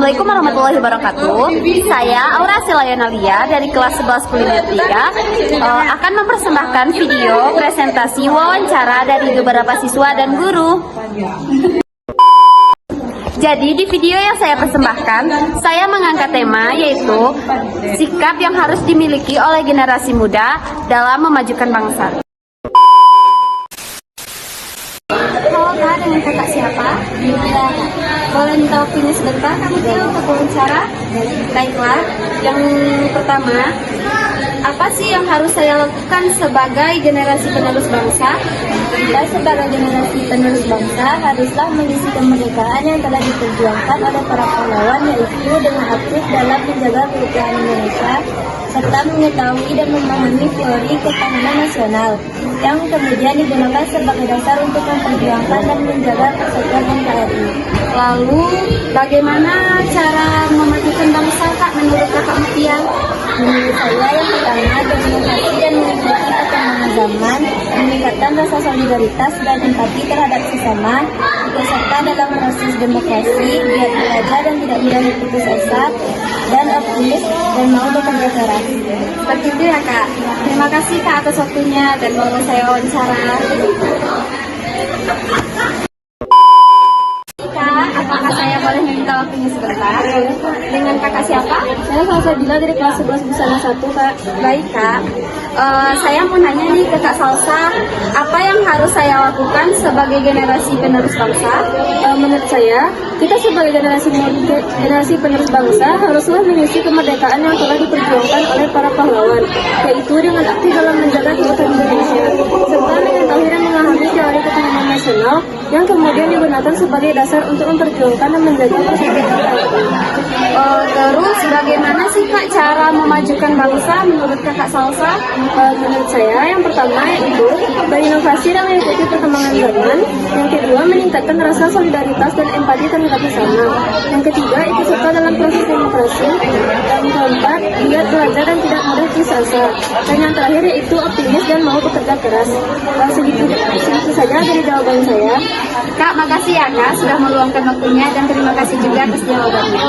Assalamualaikum warahmatullahi wabarakatuh. Saya Aura Silayanalia dari kelas 11 kuliner 3 akan mempersembahkan video presentasi wawancara dari beberapa siswa dan guru. Jadi di video yang saya persembahkan, saya mengangkat tema yaitu sikap yang harus dimiliki oleh generasi muda dalam memajukan bangsa. Halo Kak, dengan kakak siapa? Ya, boleh minta opini sebentar kamu untuk wawancara? Baiklah, yang pertama, apa sih yang harus saya lakukan sebagai generasi penerus bangsa? Kita sebagai generasi penerus bangsa haruslah mengisi kemerdekaan yang telah diperjuangkan oleh para pahlawan, yaitu dengan aktif dalam menjaga keutuhan Indonesia serta mengetahui dan memahami teori ketahanan nasional yang kemudian digunakan sebagai dasar untuk memperjuangkan dan menjaga persatuan NKRI. Lalu, bagaimana cara memajukan bangsa, Kak, menurut Kakak Mutia? Menurut saya, yang pertama, berinovasi dan mengikuti perkembangan zaman, meningkatkan rasa solidaritas dan empati terhadap sesama, ikut serta dalam proses demokrasi, giat belajar dan tidak mudah berputus asa, dan optimis dan mau bekerja keras. Seperti itu ya, Kak. Terima kasih, Kak, atas waktunya dan mau saya wawancara. Apakah saya boleh minta waktunya sebentar? Dengan kakak siapa? Saya Salsabila dari kelas 11 Busana 1, Kak. Baik, Kak. Saya mau nanya nih ke Kak Salsa, apa yang harus saya lakukan sebagai generasi penerus bangsa? Menurut saya, kita sebagai generasi penerus bangsa haruslah mengisi kemerdekaan yang telah diperjuangkan oleh para pahlawan, yaitu dengan aktif dalam menjaga keutuhan Indonesia, serta mengetahui dan memahami teori ketahanan nasional yang kemudian digunakan sebagai dasar untuk memperjuangkan dan menjaga persatuan NKRI. Terus bagaimana sih, Kak, cara memajukan bangsa menurut Kakak Salsa? Menurut saya, yang pertama yaitu berinovasi dan mengikuti perkembangan zaman. Yang kedua, meningkatkan rasa solidaritas dan empati terhadap sesama. Yang ketiga, ikut serta dalam proses demokrasi. Yang keempat, giat belajar dan tidak mudah putus asa. Dan yang terakhir yaitu optimis dan mau bekerja keras. Segitu saja dari jawaban saya. Kak, makasih ya, Kak, sudah meluangkan waktunya dan terima kasih juga atas jawabannya.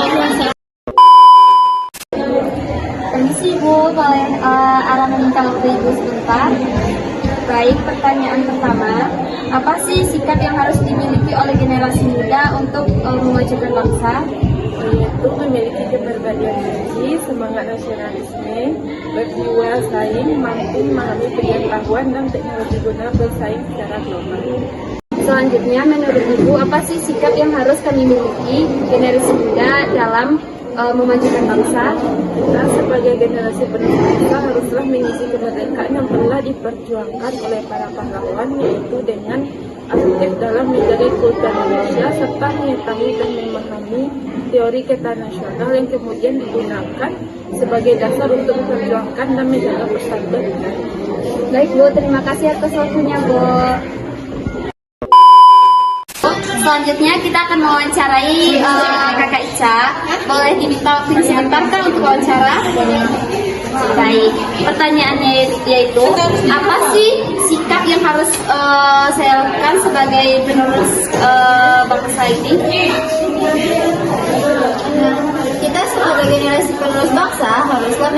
Permisi, Bu, boleh Ara meminta waktu Ibu sebentar? Baik, pertanyaan pertama, apa sih sikap yang harus dimiliki oleh generasi muda untuk memajukan bangsa? Yaitu memiliki kepribadian tinggi, semangat nasionalisme, berjiwa saing, mampu memahami pengetahuan dan teknologi guna bersaing secara global. Selanjutnya, menurut Ibu, apa sih sikap yang harus kami miliki generasi muda dalam memajukan bangsa? Kita sebagai generasi penerus bangsa haruslah mengisi kemerdekaan yang telah diperjuangkan oleh para pahlawan, yaitu dengan aktif dalam menjaga keutuhan Indonesia serta mengetahui dan memahami teori ketahanan nasional yang kemudian digunakan sebagai dasar untuk memperjuangkan dan menjaga persatuan NKRI. Baik, Bu, terima kasih atas waktunya, Bu. Selanjutnya kita akan mewawancarai Kakak Ica. Boleh diminta waktu sebentar, Kak, untuk wawancara? Baik, pertanyaannya yaitu apa sih sikap yang harus saya lakukan sebagai penerus bangsa ini? Kita sebagai generasi penerus bangsa haruslah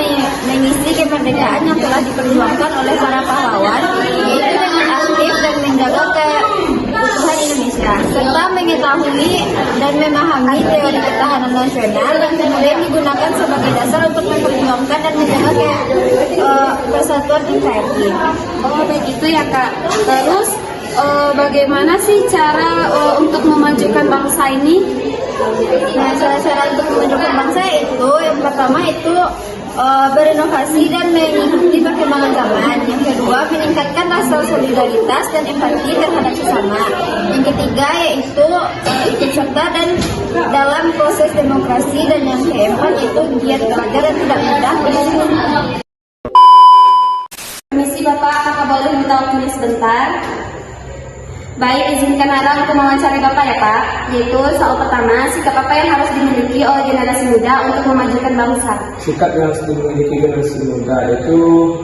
mengisi kemerdekaan yang telah diperjuangkan oleh para pahlawan, yaitu dengan aktif dan menjaga keutuhan Indonesia, serta mengetahui dan memahami teori ketahanan nasional yang kemudian digunakan sebagai dasar untuk memperjuangkan dan menjaga persatuan NKRI. Oh, begitu ya, Kak. Terus bagaimana sih cara untuk memajukan bangsa ini? Nah, cara-cara untuk memajukan bangsa itu yang pertama itu berinovasi dan mengikuti perkembangan zaman. Yang kedua, meningkatkan rasa solidaritas dan empati terhadap sesama. Yang ketiga yaitu ikut serta dan dalam proses demokrasi, dan yang keempat yaitu giat belajar dan tidak mudah putus asa. Permisi Bapak, Kakak boleh minta waktunya sebentar? Baik, izinkan Ara untuk mewawancarai Bapak ya, Pak. Yaitu soal pertama, sikap apa yang harus dimiliki oleh generasi muda untuk memajukan bangsa? Sikap yang harus dimiliki generasi muda yaitu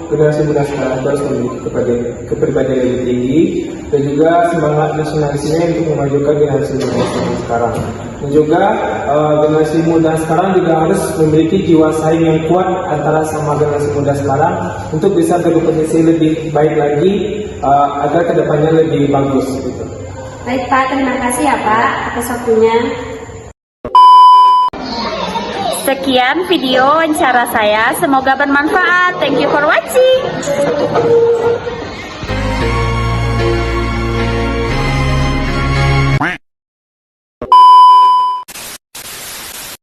generasi muda sekarang harus memiliki kepribadian lebih tinggi dan juga semangat nasionalisme untuk memajukan generasi muda sekarang. Dan juga generasi muda sekarang juga harus memiliki jiwa saing yang kuat antara sama generasi muda sekarang untuk bisa berkompetisi lebih baik lagi agar kedepannya lebih bagus gitu. Baik Pak, terima kasih ya Pak atas waktunya. Sekian video wawancara saya, semoga bermanfaat. Thank you for watching.